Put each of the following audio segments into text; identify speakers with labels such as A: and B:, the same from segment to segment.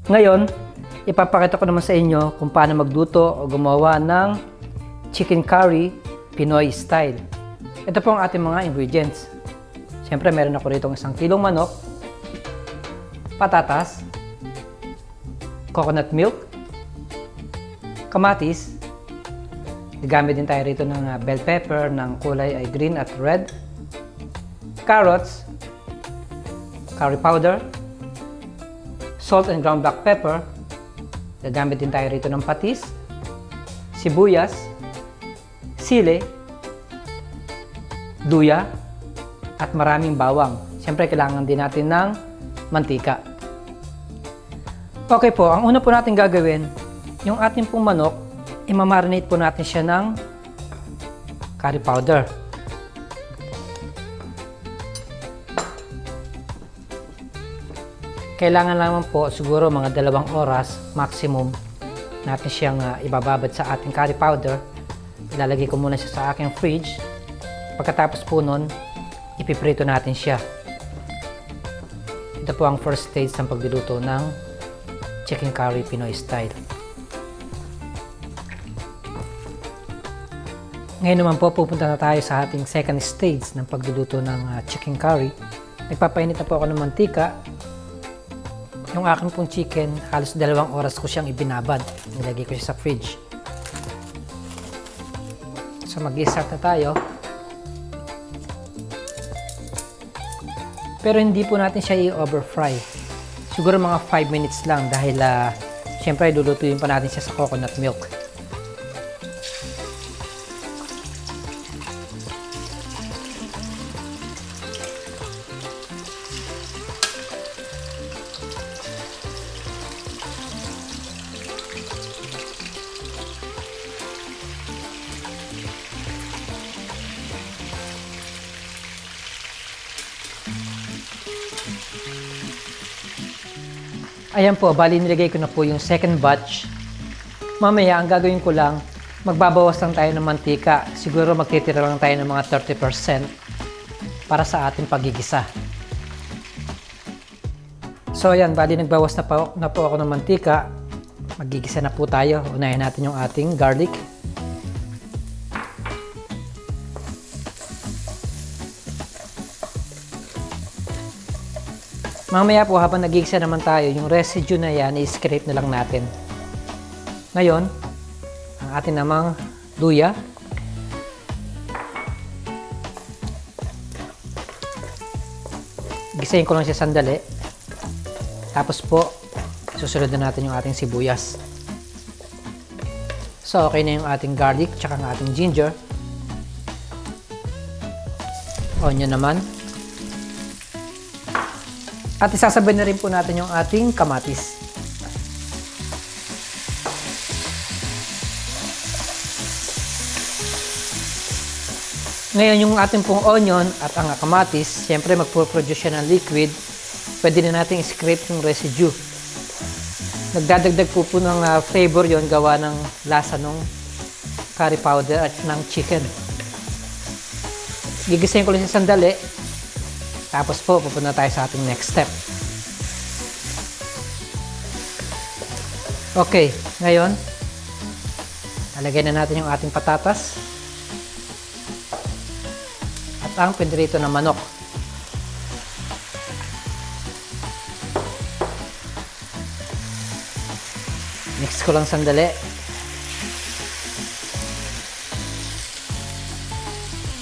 A: Ngayon, ipapakita ko naman sa inyo kung paano magluto o gumawa ng chicken curry Pinoy style. Ito po ang ating mga ingredients. Siyempre, meron ako rito 1 kilong manok, patatas, coconut milk, kamatis, gagamit din tayo rito ng bell pepper ng kulay ay green at red, carrots, curry powder, salt and ground black pepper, gagamit din tayo rito ng patis, sibuyas, sili, luya, at maraming bawang. Siyempre, kailangan din natin ng mantika. Okay po, ang una po natin gagawin, yung ating pong manok, imamarinate po natin siya ng curry powder. Kailangan naman po siguro mga 2 oras maximum natin siyang ibababad sa ating curry powder. Ilalagay ko muna siya sa aking fridge. Pagkatapos po nun, ipiprito natin siya. Ito po ang first stage ng pagluluto ng chicken curry Pinoy style. Ngayon naman po, pupunta na tayo sa ating second stage ng pagluluto ng chicken curry. Nagpapainit na po ako ng mantika. Yung aking pong chicken, halos 2 oras ko siyang ibinabad. Nilagay ko siya sa fridge. So mag-i-start na tayo. Pero hindi po natin siya i-overfry. Siguro mga 5 minutes lang dahil syempre lulutuin pa natin siya sa coconut milk. Ayan po, bali nilagay ko na po yung second batch. Mamaya, ang gagawin ko lang, magbabawas lang tayo ng mantika. Siguro magtitira lang tayo ng mga 30% para sa ating pagigisa. So ayan, bali nagbawas na po ako ng mantika. Magigisa na po tayo. Unahin natin yung ating garlic. Mamaya po habang nagigisa naman tayo, yung residue na yan, i-scrape na lang natin. Ngayon, ang atin namang luya. Gisahin ko lang siya sandali. Tapos po, susunod na natin yung ating sibuyas. So, okay na yung ating garlic, tsaka ang ating ginger. Onion naman. At isasabay na rin po natin yung ating kamatis. Ngayon yung ating pong onion at ang kamatis, siyempre magpo-produce siya ng liquid. Pwede na natin i-scrape yung residue. Nagdadagdag po ng flavor yon gawa ng lasa ng curry powder at ng chicken. Gigisahin ko lang siya sandali. Tapos po, pupunta tayo sa ating next step. Okay, ngayon, lalagay na natin yung ating patatas at ang pinirito na manok. Mix ko lang sandali.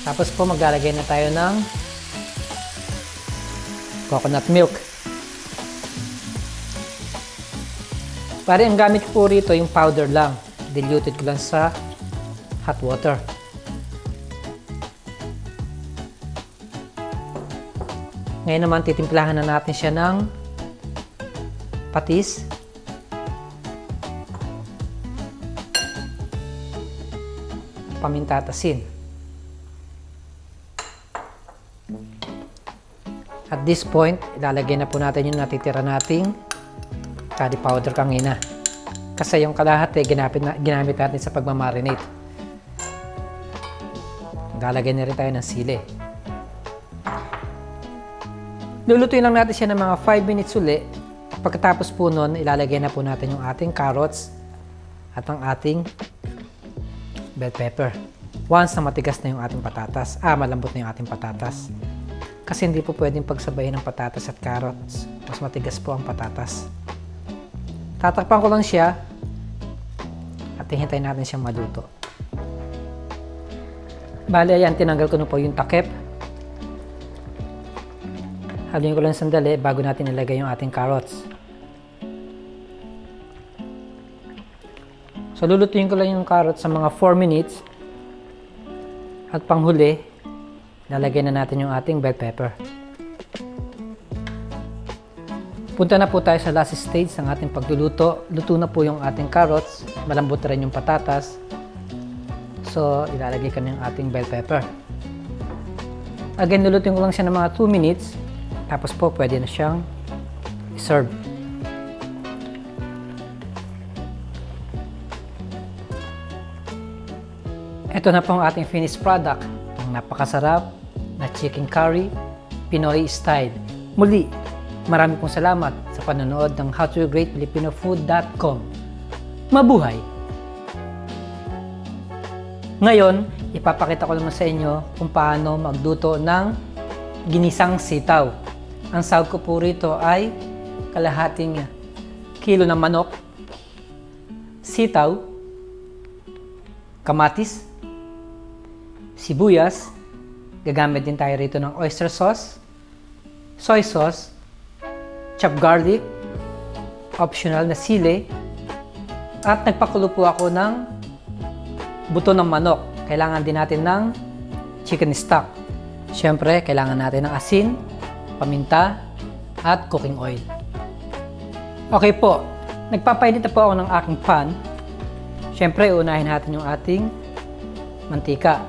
A: Tapos po, maglalagay na tayo ng coconut milk. Pare, ang gamit ko rito yung powder lang. Diluted ko lang sa hot water. Ngayon naman, titimplahan na natin siya ng patis. Paminta at asin. At this point, ilalagay na po natin yung natitira nating curry powder kanina. Kasi yung kalahati, ginamit natin sa pagmamarinate. Lalagay na rin tayo ng sili. Lulutuin lang natin siya ng mga 5 minutes uli pagkatapos po nun, ilalagay na po natin yung ating carrots at ang ating bell pepper. Once na matigas na yung ating patatas, malambot na yung ating patatas. Kasi hindi po pwedeng pagsabayin ng patatas at carrots. Mas matigas po ang patatas. Tatakpan ko lang siya at hihintayin natin siyang maluto. Bale, ayan, tinanggal ko na po yung takip. Haluin ko lang sandali bago natin ilagay yung ating carrots. So, lulutuin ko lang yung carrots sa mga 4 minutes. At panghuli, lalagay na natin yung ating bell pepper. Punta na po tayo sa last stage ng ating pagluluto. Luto na po yung ating carrots. Malambot na rin yung patatas. So, ilalagay ko na yung ating bell pepper. Again, lulutuin ko lang siya ng mga 2 minutes. Tapos po, pwede na siyang i-serve. Ito na po ang ating finished product. Ang napakasarap na chicken curry, Pinoy style. Muli, marami pong salamat sa panonood ng howtogreatfilipinofood.com. Mabuhay! Ngayon, ipapakita ko naman sa inyo kung paano magluto ng ginisang sitaw. Ang sahog ko po rito ay kalahating kilo ng manok, sitaw, kamatis, sibuyas, gagamit din tayo rito ng oyster sauce, soy sauce, chopped garlic, optional na sili, at nagpakulo po ako ng buto ng manok. Kailangan din natin ng chicken stock. Siyempre, kailangan natin ng asin, paminta, at cooking oil. Okay po, nagpapainit na po ako ng aking pan. Siyempre, unahin natin yung ating mantika.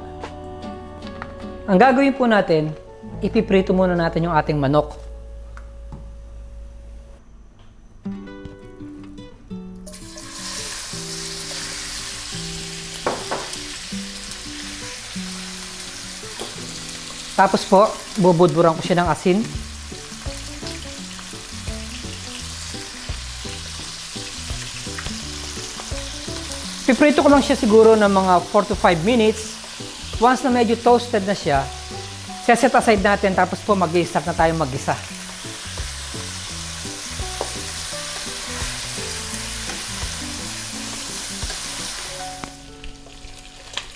A: Ang gagawin po natin, ipiprito muna natin yung ating manok. Tapos po, bubudburan ko siya ng asin. Piprito ko lang siya siguro ng mga 4 to 5 minutes. Once na medyo toasted na siya, set aside natin tapos po mag-i-start na tayo mag-isa.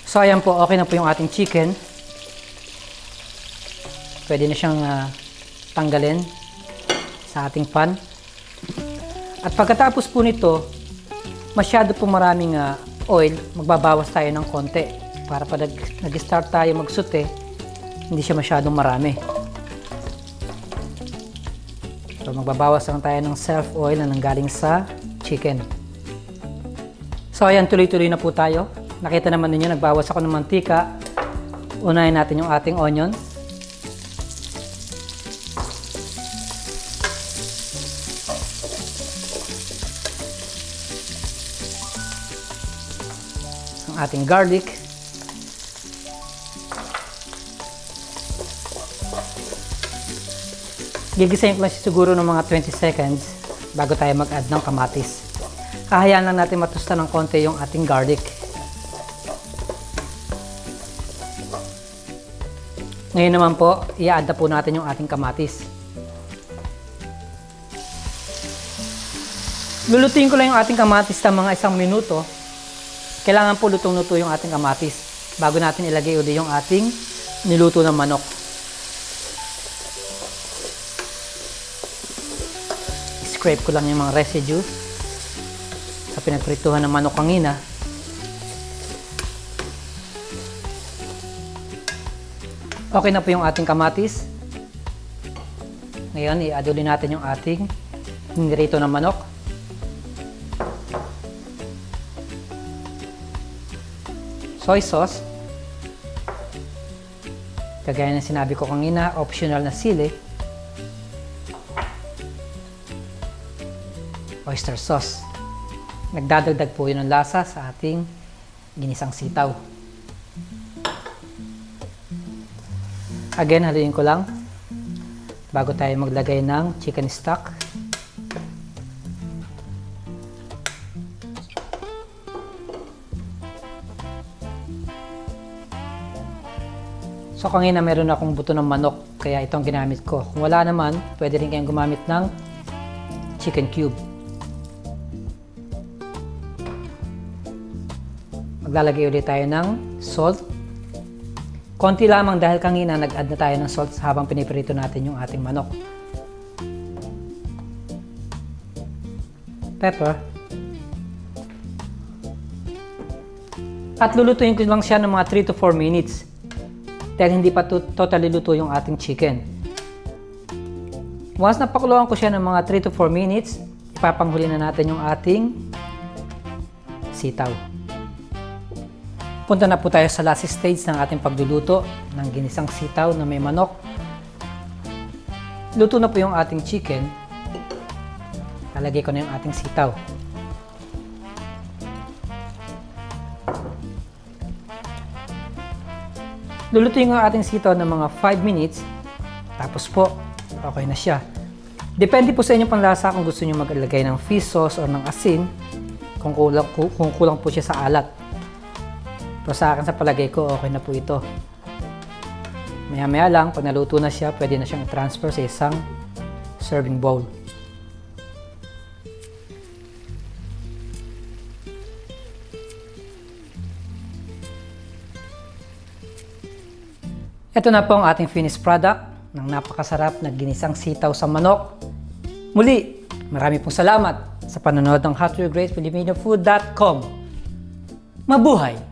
A: So ayan po, okay na po yung ating chicken. Pwede na siyang tanggalin sa ating pan. At pagkatapos po nito, masyado po maraming oil, magbabawas tayo ng konti. Para pag nag-start tayo magsute, hindi siya masyadong marami. So magbabawas lang tayo ng self-oil na nanggaling sa chicken. So ayan, tuloy-tuloy na po tayo. Nakita naman ninyo, nagbawas ako ng mantika. Unahin natin yung ating onion. Ating garlic, gigisayin ko lang siya siguro ng mga 20 seconds bago tayo mag-add ng kamatis. Hahayaan lang natin matusta ng konti yung ating garlic. Ngayon naman po, i-add na po natin yung ating kamatis. Lulutuin ko lang yung ating kamatis ng mga 1 minuto. Kailangan po lutong-luto yung ating kamatis bago natin ilagay uli yung ating niluto ng manok. Scrape ko lang yung mga residue sa pinagprituhan ng manok kanina. Okay na po yung ating kamatis. Ngayon, i-add ulit natin yung ating nirito ng manok. Soy sauce. Kagaya ng sinabi ko kanina, optional na sili. Oyster sauce. Nagdadagdag po yun ng lasa sa ating ginisang sitaw. Again, haluin ko lang bago tayo maglagay ng chicken stock. So kanina meron akong buto ng manok, kaya itong ginamit ko. Kung wala naman, pwede rin kayong gumamit ng chicken cube. Maglalagay ulit tayo ng salt. Konti lamang dahil kanina nag-add na tayo ng salt habang piniprito natin yung ating manok. Pepper. At lulutuin ko lang siya ng mga 3 to 4 minutes. Dahil hindi pa totally luto yung ating chicken. Once napakuluan ko siya ng mga 3 to 4 minutes, ipapanghuli na natin yung ating sitaw. Punta na po tayo sa last stage ng ating pagluluto ng ginisang sitaw na may manok. Luto na po yung ating chicken. Lalagay ko na yung ating sitaw. Lulutuin ko ang ating sitaw ng mga 5 minutes. Tapos po, okay na siya. Depende po sa inyong panlasa kung gusto niyo maglagay ng fish sauce o ng asin. Kung kulang po siya sa alat. Pero sa akin, sa palagay ko, okay na po ito. Maya-maya lang, pag naluto na siya, pwede na siyang transfer sa isang serving bowl. Ito na po ang ating finished product ng napakasarap na ginisang sitaw sa manok. Muli, marami pong salamat sa panonood ng HowToGreatFilipinoFood.com. Mabuhay!